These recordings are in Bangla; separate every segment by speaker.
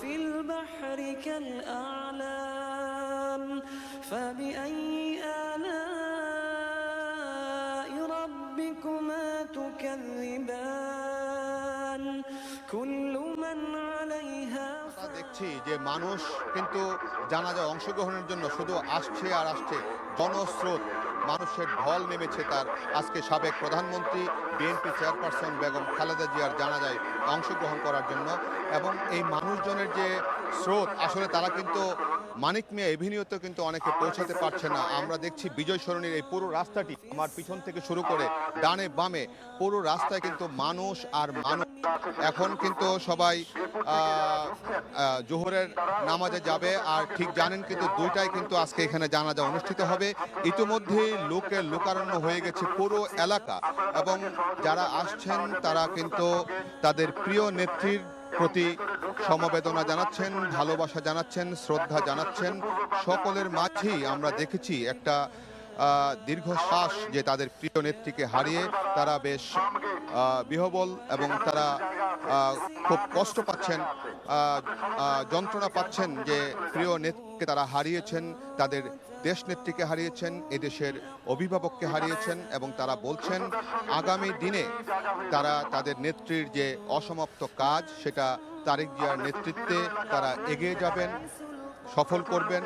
Speaker 1: في البحر كالأعلام فبأي آلاء ربكما تكذبان كل من عليها
Speaker 2: দেখছি যে মানুষ কিন্তু জানাজায় অংশগ্রহণের জন্য শুধু আসছে আর আসছে। জনস্রোত, মানুষের ঢল নেমেছে তার আজকে সাবেক প্রধানমন্ত্রী বিএনপি চেয়ারপারসন বেগম খালেদা জিয়ার জানাজায় অংশগ্রহণ করার জন্য। এবং এই মানুষজনের যে স্রোত, আসলে তারা কিন্তু মানিক মিয়া এভিনিউতে কিন্তু অনেকে পৌঁছাতে পারছে না। আমরা দেখছি বিজয় সরণির এই পুরো রাস্তাটি, আমার পিছন থেকে শুরু করে ডানে বামে পুরো রাস্তায় কিন্তু মানুষ আর মানুষ। এখন কিন্তু সবাই জোহরের নামাজে যাবে, আর ঠিক জানেন কিন্তু দুইটাই কিন্তু আজকে এখানে জানাজা অনুষ্ঠিত হবে। ইতিমধ্যেই লোকের লোকারণ্য হয়ে গেছে পুরো এলাকা, এবং যারা আসছেন তারা কিন্তু তাদের প্রিয় নেত্রীর প্রতি সমবেদনা জানাচ্ছেন, ভালোবাসা জানাচ্ছেন, শ্রদ্ধা জানাচ্ছেন। সকলের মাঝেই আমরা দেখেছি একটা দীর্ঘশ্বাস, যে তাদের প্রিয় নেত্রীকে হারিয়ে তারা বেশ বিহ্বল এবং তারা খুব কষ্ট পাচ্ছেন, যন্ত্রণা পাচ্ছেন যে প্রিয় নেত্রীকে তারা হারিয়েছেন, তাদের দেশ নেত্রীকে হারিয়েছেন, এদেশের অভিভাবককে হারিয়েছেন। এবং তারা বলছেন আগামী দিনে তারা তাদের নেত্রীর যে অসমাপ্ত কাজ, সেটা তারেক জিয়ার নেতৃত্বে তারা এগিয়ে যাবেন, সফল করবেন,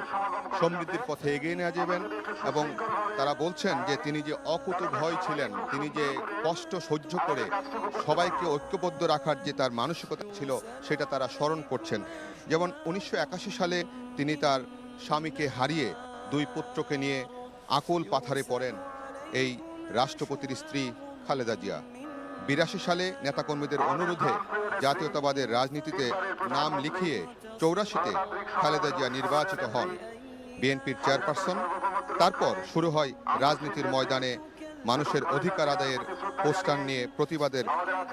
Speaker 2: সমৃদ্ধির পথে এগিয়ে নিয়ে যাবেন। এবং তারা বলছেন যে তিনি যে অকুতোভয় ছিলেন, তিনি যে কষ্ট সহ্য করে সবাইকে ঐক্যবদ্ধ রাখার যে তার মানসিকতা ছিল, সেটা তারা স্মরণ করছেন। যেমন 1981 সালে তিনি তার স্বামীকে হারিয়ে দুই পুত্রকে নিয়ে আকুল পাথারে পড়েন এই রাষ্ট্রপতির স্ত্রী খালেদা জিয়া। 82 সালে নেতাকর্মীদের অনুরোধে জাতীয়তাবাদের রাজনীতিতে নাম লিখিয়ে 84-তে খালেদা জিয়া নির্বাচিত হন বিএনপির চেয়ারপারসন। তারপর শুরু হয় রাজনীতির ময়দানে মানুষের অধিকার আদায়ের পোস্টার নিয়ে প্রতিবাদের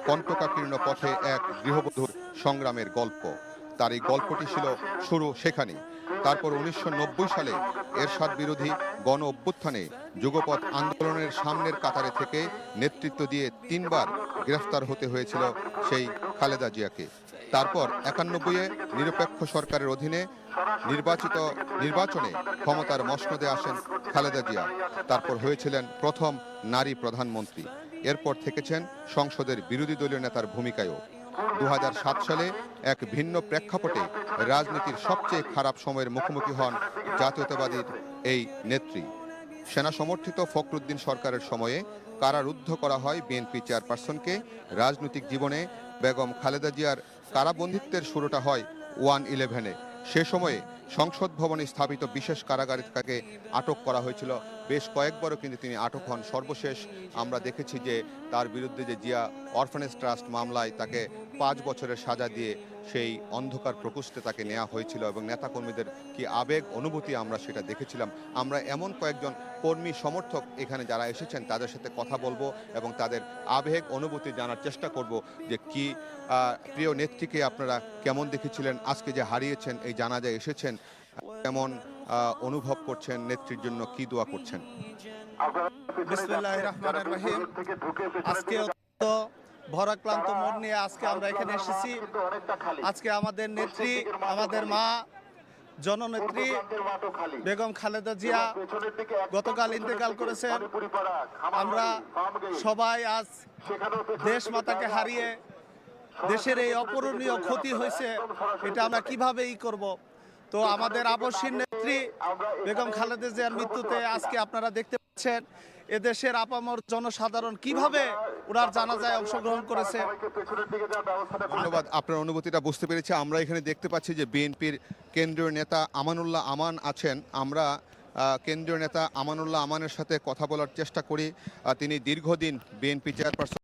Speaker 2: কণ্টকাকীর্ণ পথে এক গৃহবধূর সংগ্রামের গল্প। তার এই গল্পটি ছিল শুরু সেখানেই। তারপর 1990 সালে এরশাদ বিরোধী গণ অভ্যুত্থানে যুগপৎ আন্দোলনের সামনের কাতারে থেকে নেতৃত্ব দিয়ে 3 বার গ্রেফতার হতে হয়েছিল সেই খালেদা জিয়াকে। তারপর 91-এ নিরপেক্ষ সরকারের অধীনে নির্বাচনে ক্ষমতার মসনদে আসেন খালেদা জিয়া। তারপর হয়েছিলেন প্রথম নারী প্রধানমন্ত্রী। এরপর থেকেছেন সংসদের বিরোধী দলীয় নেতার ভূমিকায়ও। 2007 সালে এক ভিন্ন প্রেক্ষাপটে রাজনীতির সবচেয়ে খারাপ সময়ের মুখোমুখি হন জাতীয়তাবাদীর এই নেত্রী। সেনা সমর্থিত ফখরুদ্দিন সরকারের সময়ে কারারুদ্ধ করা হয় বিএনপি চেয়ারপারসনকে। রাজনৈতিক জীবনে বেগম খালেদা জিয়ার কারাবন্দিত্বের শুরুটা হয় 1/11-এ। সে সময়ে সংসদ ভবনে স্থাপিত বিশেষ কারাগারে তাকে আটক করা হয়েছিল। বেশ কয়েকবারও কিন্তু তিনি আটক হন। সর্বশেষ আমরা দেখেছি যে তার বিরুদ্ধে যে জিয়া অরফানেজ ট্রাস্ট মামলায় তাকে 5 বছরের সাজা দিয়ে সেই অন্ধকার প্রকোষ্ঠে তাকে নেওয়া হয়েছিল। এবং নেতাকর্মীদের কি আবেগ অনুভূতি আমরা সেটা দেখেছিলাম। আমরা এমন কয়েকজন কর্মী সমর্থক এখানে যারা এসেছেন তাদের সাথে কথা বলবো এবং তাদের আবেগ অনুভূতি জানার চেষ্টা করব যে কি প্রিয় নেত্রীকে আপনারা কেমন দেখেছিলেন, আজকে যে হারিয়েছেন, এই জানাজায় এসেছেন, কেমন অনুভব করছেন, নেত্রীর জন্য কি দোয়া করছেন।
Speaker 3: বিসমিল্লাহির রহমানির রহিম। আজকে ভরাক্লান্ত মন নিয়ে আজকে আমরা এখানে এসেছি। আজকে আমাদের নেত্রী, আমাদের মা জননেত্রী বেগম খালেদা জিয়া গতকাল ইন্তেকাল করেছেন। আমরা সবাই আজ দেশ মাতাকে হারিয়ে দেশের এই অপূরণীয় ক্ষতি হয়েছে, এটা আমরা কিভাবে করব। তো আমাদের আবশ্যিক নেত্রী বেগম খালেদা জিয়ার মৃত্যুতে আজকে আপনারা দেখতে পাচ্ছেন এদেশের আপামর জনসাধারণ কিভাবে ওনার জানাজায় অংশগ্রহণ করেছে।
Speaker 2: ধন্যবাদ, আপনার অনুভূতিটা বুঝতে পেরেছি। আমরা এখানে দেখতে পাচ্ছি যে বিএনপির কেন্দ্রীয় নেতা আমানুল্লাহ আমান আছেন। আমরা কেন্দ্রীয় নেতা আমানুল্লাহ আমানের সাথে কথা বলার চেষ্টা করি। তিনি দীর্ঘদিন বিএনপি চেয়ারপারসন